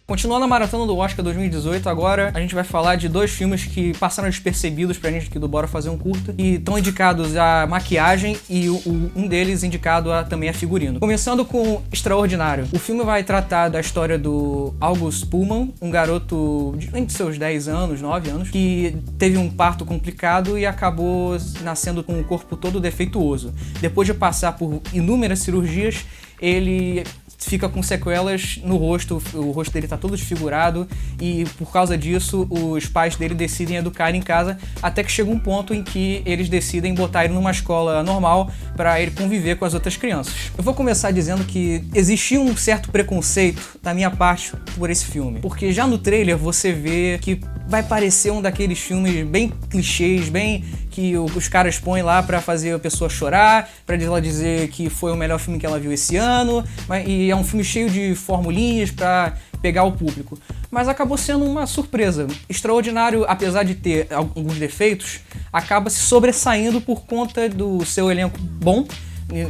Continuando a maratona do Oscar 2018, agora a gente vai falar de dois filmes que passaram despercebidos pra gente aqui do Bora Fazer um Curta e estão indicados a maquiagem e um deles indicado também a figurino. Começando com Extraordinário. O filme vai tratar da história do August Pullman, um garoto entre seus 10 anos, 9 anos, que teve um parto complicado e acabou nascendo com o corpo todo defeituoso. Depois de passar por inúmeras cirurgias, ele fica com sequelas no rosto, o rosto dele tá todo desfigurado e por causa disso os pais dele decidem educar ele em casa até que chega um ponto em que eles decidem botar ele numa escola normal para ele conviver com as outras crianças. Eu vou começar dizendo que existia um certo preconceito da minha parte por esse filme, porque já no trailer você vê que vai parecer um daqueles filmes bem clichês, bem que os caras põem lá pra fazer a pessoa chorar, pra ela dizer que foi o melhor filme que ela viu esse ano, e é um filme cheio de formulinhas pra pegar o público. Mas acabou sendo uma surpresa. Extraordinário, apesar de ter alguns defeitos, acaba se sobressaindo por conta do seu elenco bom,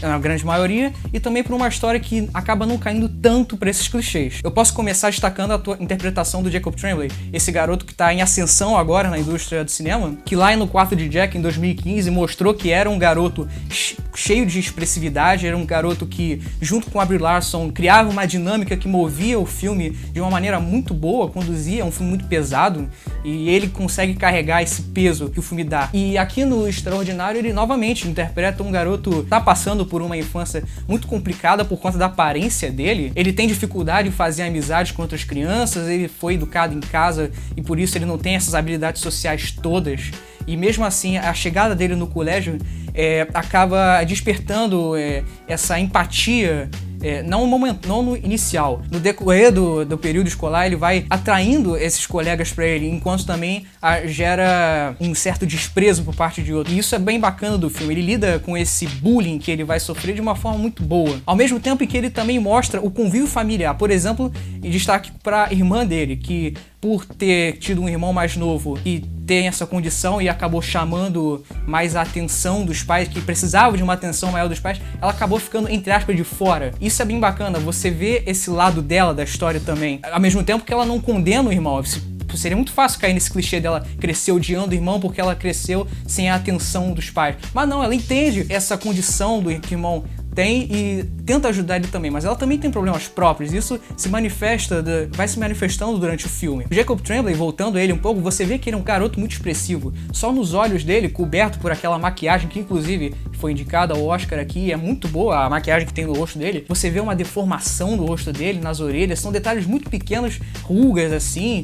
na grande maioria, e também por uma história que acaba não caindo tanto pra esses clichês. Eu posso começar destacando a interpretação do Jacob Tremblay, esse garoto que tá em ascensão agora na indústria do cinema, que lá no Quarto de Jack, em 2015, mostrou que era um garoto cheio de expressividade, era um garoto que, junto com a Brie Larson, criava uma dinâmica que movia o filme de uma maneira muito boa, conduzia, é um filme muito pesado, e ele consegue carregar esse peso que o filme dá. E aqui no Extraordinário ele novamente interpreta um garoto que tá passando por uma infância muito complicada por conta da aparência dele. Ele tem dificuldade em fazer amizades com outras crianças, ele foi educado em casa e por isso ele não tem essas habilidades sociais todas. E mesmo assim, a chegada dele no colégio acaba despertando essa empatia, não no inicial. No decorrer do período escolar, ele vai atraindo esses colegas para ele, enquanto também gera um certo desprezo por parte de outro. E isso é bem bacana do filme. Ele lida com esse bullying que ele vai sofrer de uma forma muito boa. Ao mesmo tempo em que ele também mostra o convívio familiar. Por exemplo, em destaque para a irmã dele, que por ter tido um irmão mais novo e tem essa condição e acabou chamando mais a atenção dos pais, que precisava de uma atenção maior dos pais, ela acabou ficando, entre aspas, de fora. Isso é bem bacana, você vê esse lado dela da história também. Ao mesmo tempo que ela não condena o irmão. Seria muito fácil cair nesse clichê dela crescer odiando o irmão porque ela cresceu sem a atenção dos pais. Mas não, ela entende essa condição do que o irmão tem e tenta ajudar ele também, mas ela também tem problemas próprios. Isso vai se manifestando durante o filme. O Jacob Tremblay, voltando a ele um pouco, você vê que ele é um garoto muito expressivo. Só nos olhos dele, coberto por aquela maquiagem que inclusive foi indicada ao Oscar aqui, é muito boa a maquiagem que tem no rosto dele. Você vê uma deformação no rosto dele, nas orelhas, são detalhes muito pequenos, rugas assim,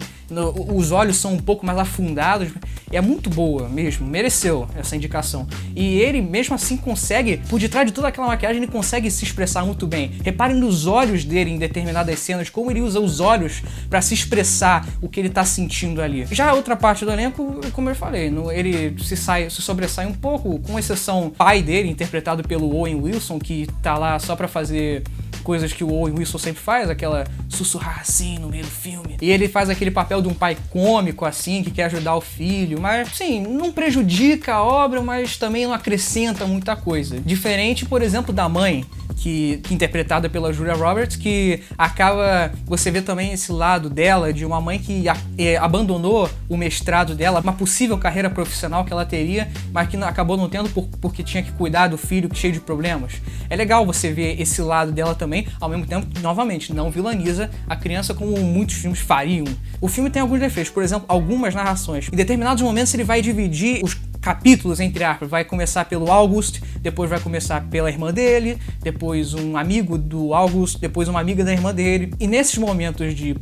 os olhos são um pouco mais afundados. É muito boa mesmo, mereceu essa indicação. E ele mesmo assim consegue, por detrás de toda aquela maquiagem, ele consegue se expressar muito bem. Reparem nos olhos dele em determinadas cenas, como ele usa os olhos para se expressar o que ele tá sentindo ali. Já a outra parte do elenco, como eu falei, ele se sobressai um pouco, com exceção pai dele, interpretado pelo Owen Wilson, que tá lá só pra fazer coisas que o Owen Wilson sempre faz, aquela sussurrar assim no meio do filme. E ele faz aquele papel de um pai cômico assim, que quer ajudar o filho, mas sim, não prejudica a obra, mas também não acrescenta muita coisa. Diferente, por exemplo, da mãe, que interpretada pela Julia Roberts, que acaba, você vê também esse lado dela, de uma mãe que abandonou o mestrado dela, uma possível carreira profissional que ela teria, mas que acabou não tendo porque tinha que cuidar do filho cheio de problemas. É legal você ver esse lado dela também, ao mesmo tempo, novamente, não vilaniza a criança como muitos filmes fariam. O filme tem alguns defeitos, por exemplo, algumas narrações. Em determinados momentos ele vai dividir os capítulos, entre aspas, vai começar pelo August, depois vai começar pela irmã dele, depois um amigo do August, depois uma amiga da irmã dele. E nesses momentos de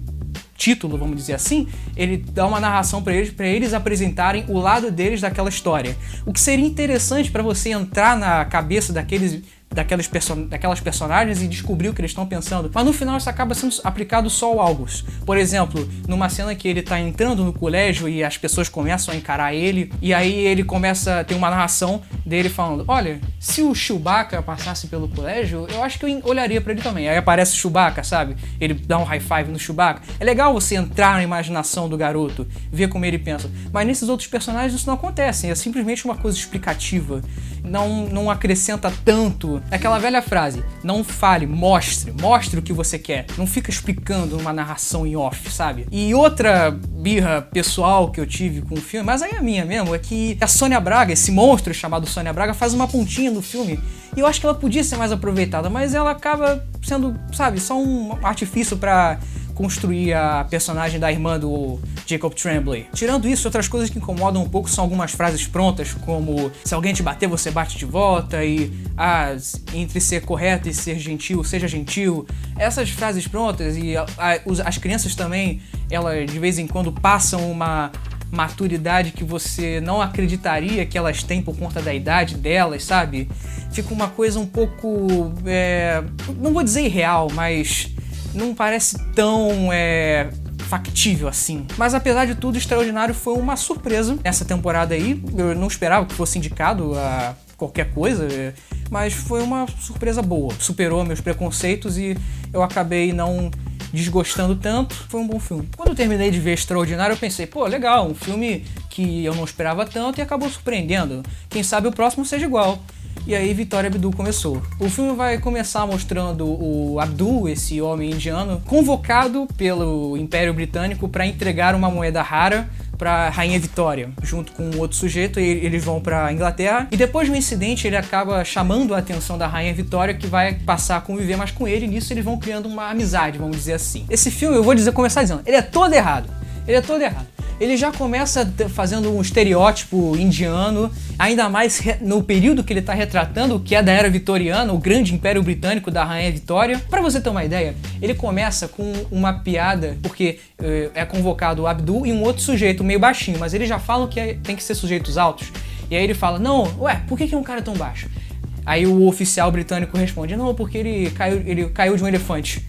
título, vamos dizer assim, ele dá uma narração para eles apresentarem o lado deles daquela história. O que seria interessante para você entrar na cabeça daquelas personagens e descobrir o que eles estão pensando. Mas no final isso acaba sendo aplicado só ao August. Por exemplo, numa cena que ele tá entrando no colégio e as pessoas começam a encarar ele, e aí ele começa a ter uma narração dele falando: olha, se o Chewbacca passasse pelo colégio, eu acho que eu olharia pra ele também. Aí aparece o Chewbacca, sabe? Ele dá um high five no Chewbacca. É legal você entrar na imaginação do garoto, ver como ele pensa. Mas nesses outros personagens isso não acontece, é simplesmente uma coisa explicativa. não acrescenta tanto. É aquela velha frase, não fale, mostre o que você quer. Não fica explicando uma narração em off, sabe? E outra birra pessoal que eu tive com o filme, mas aí é minha mesmo, é que a Sônia Braga, esse monstro chamado Sônia Braga, faz uma pontinha no filme e eu acho que ela podia ser mais aproveitada, mas ela acaba sendo, sabe, só um artifício pra construir a personagem da irmã do Jacob Tremblay. Tirando isso, outras coisas que incomodam um pouco são algumas frases prontas, como se alguém te bater, você bate de volta, e entre ser correto e ser gentil, seja gentil. Essas frases prontas, e as crianças também, elas de vez em quando passam uma maturidade que você não acreditaria que elas têm por conta da idade delas, sabe? Fica uma coisa um pouco, não vou dizer irreal, mas não parece tão factível assim. Mas apesar de tudo, Extraordinário foi uma surpresa nessa temporada aí. Eu não esperava que fosse indicado a qualquer coisa, mas foi uma surpresa boa. Superou meus preconceitos e eu acabei não desgostando tanto. Foi um bom filme. Quando eu terminei de ver Extraordinário, eu pensei, pô, legal, um filme que eu não esperava tanto e acabou surpreendendo. Quem sabe o próximo seja igual. E aí Vitória Abdul começou. O filme vai começar mostrando o Abdul, esse homem indiano, convocado pelo Império Britânico para entregar uma moeda rara para Rainha Vitória, junto com outro sujeito. E eles vão para Inglaterra e depois de um incidente ele acaba chamando a atenção da Rainha Vitória, que vai passar a conviver mais com ele, e nisso eles vão criando uma amizade, vamos dizer assim. Esse filme, eu vou começar dizendo, ele é todo errado. Ele já começa fazendo um estereótipo indiano, ainda mais no período que ele está retratando, que é da era vitoriana, o grande Império Britânico da Rainha Vitória. Para você ter uma ideia, ele começa com uma piada, porque é convocado o Abdul e um outro sujeito meio baixinho, mas eles já falam que tem que ser sujeitos altos. E aí ele fala, não, por que é um cara tão baixo? Aí o oficial britânico responde, não, porque ele caiu de um elefante.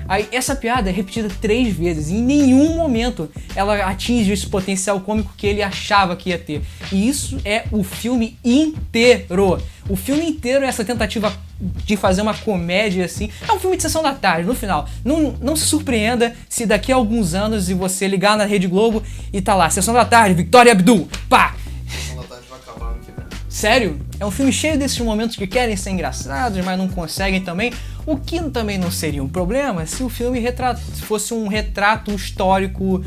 Aí essa piada é repetida 3 vezes e em nenhum momento ela atinge esse potencial cômico que ele achava que ia ter. E isso é o filme inteiro. O filme inteiro é essa tentativa de fazer uma comédia assim. É um filme de sessão da tarde, no final. Não se surpreenda se daqui a alguns anos você ligar na Rede Globo e tá lá, Sessão da Tarde, Vitória Abdul, pá! Sessão da Tarde vai acabar no que vem. Sério? É um filme cheio desses momentos que querem ser engraçados, mas não conseguem também. O que também não seria um problema se o filme fosse um retrato histórico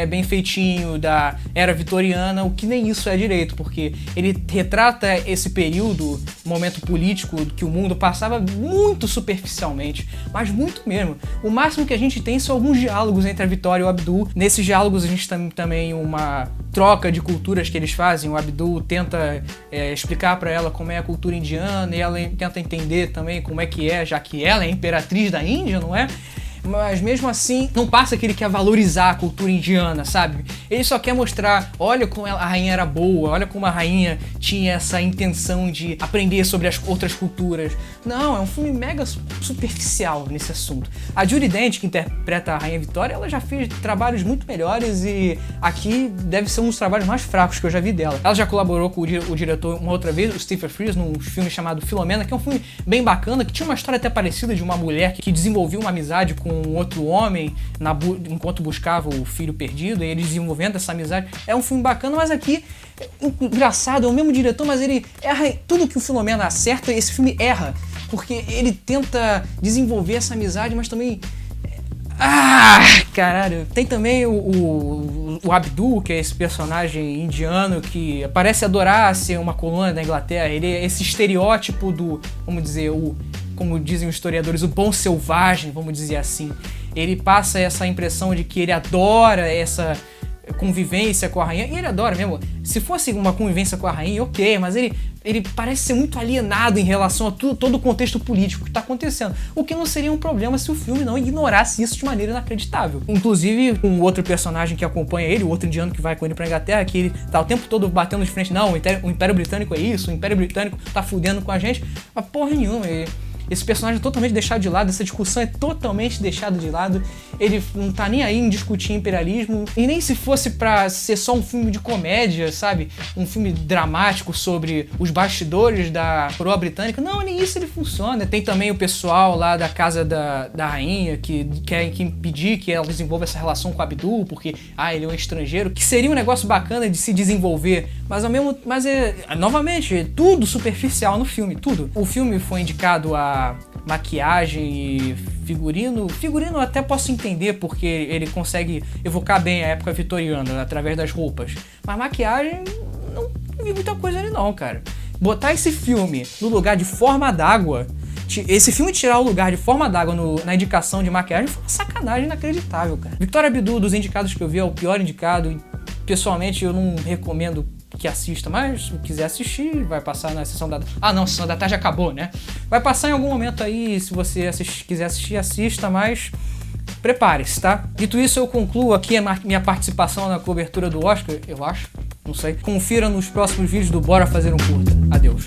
bem feitinho da era vitoriana, o que nem isso é direito, porque ele retrata esse período, momento político que o mundo passava muito superficialmente, mas muito mesmo. O máximo que a gente tem são alguns diálogos entre a Vitória e o Abdul. Nesses diálogos a gente tem também uma troca de culturas que eles fazem. O Abdul tenta explicar para ela como é a cultura indiana e ela tenta entender também como é que é, já que ela é imperatriz da Índia, não é? Mas mesmo assim, não passa que ele quer valorizar a cultura indiana, sabe? Ele só quer mostrar, olha como a rainha era boa, olha como a rainha tinha essa intenção de aprender sobre as outras culturas. Não, é um filme mega superficial nesse assunto. A Judi Dench, que interpreta a Rainha Vitória, ela já fez trabalhos muito melhores e aqui deve ser um dos trabalhos mais fracos que eu já vi dela. Ela já colaborou com o diretor uma outra vez, o Stephen Frears, num filme chamado Filomena, que é um filme bem bacana, que tinha uma história até parecida de uma mulher que desenvolveu uma amizade com um outro homem enquanto buscava o filho perdido, e eles desenvolvendo essa amizade. É um filme bacana, mas aqui, engraçado, é o mesmo diretor, mas ele erra tudo que o Filomena acerta, esse filme erra, porque ele tenta desenvolver essa amizade, mas também... caralho. Tem também o Abdul, que é esse personagem indiano que parece adorar ser uma colônia da Inglaterra. Ele é esse estereótipo do, vamos dizer, como dizem os historiadores, o bom selvagem, vamos dizer assim. Ele passa essa impressão de que ele adora essa convivência com a rainha, e ele adora mesmo. Se fosse uma convivência com a rainha, ok, mas ele parece ser muito alienado em relação a todo o contexto político que está acontecendo, o que não seria um problema se o filme não ignorasse isso de maneira inacreditável. Inclusive, um outro personagem que acompanha ele, o outro indiano que vai com ele pra Inglaterra, que ele tá o tempo todo batendo de frente, não, o Império Britânico é isso, o Império Britânico tá fudendo com a gente, mas porra nenhuma, Esse personagem é totalmente deixado de lado, essa discussão é totalmente deixada de lado. Ele não tá nem aí em discutir imperialismo, e nem se fosse pra ser só um filme de comédia, sabe? Um filme dramático sobre os bastidores da coroa britânica. Não, nem isso ele funciona. Tem também o pessoal lá da casa da rainha que quer impedir que ela desenvolva essa relação com o Abdul, porque, ele é um estrangeiro, que seria um negócio bacana de se desenvolver, mas novamente, tudo superficial no filme, tudo. O filme foi indicado a maquiagem e figurino. Figurino eu até posso entender, porque ele consegue evocar bem a época vitoriana através das roupas. Mas maquiagem, não vi muita coisa ali não, cara. Botar esse filme no lugar de Forma d'Água, esse filme tirar o lugar de Forma d'Água na indicação de maquiagem foi uma sacanagem inacreditável, cara. Victor Abdul, dos indicados que eu vi, é o pior indicado. Pessoalmente, eu não recomendo que assista, mas se quiser assistir, vai passar na sessão da... não, a sessão da tarde acabou, né? Vai passar em algum momento aí, se você quiser assistir, assista, mas prepare-se, tá? Dito isso, eu concluo aqui a minha participação na cobertura do Oscar, eu acho, não sei. Confira nos próximos vídeos do Bora Fazer um Curta. Adeus.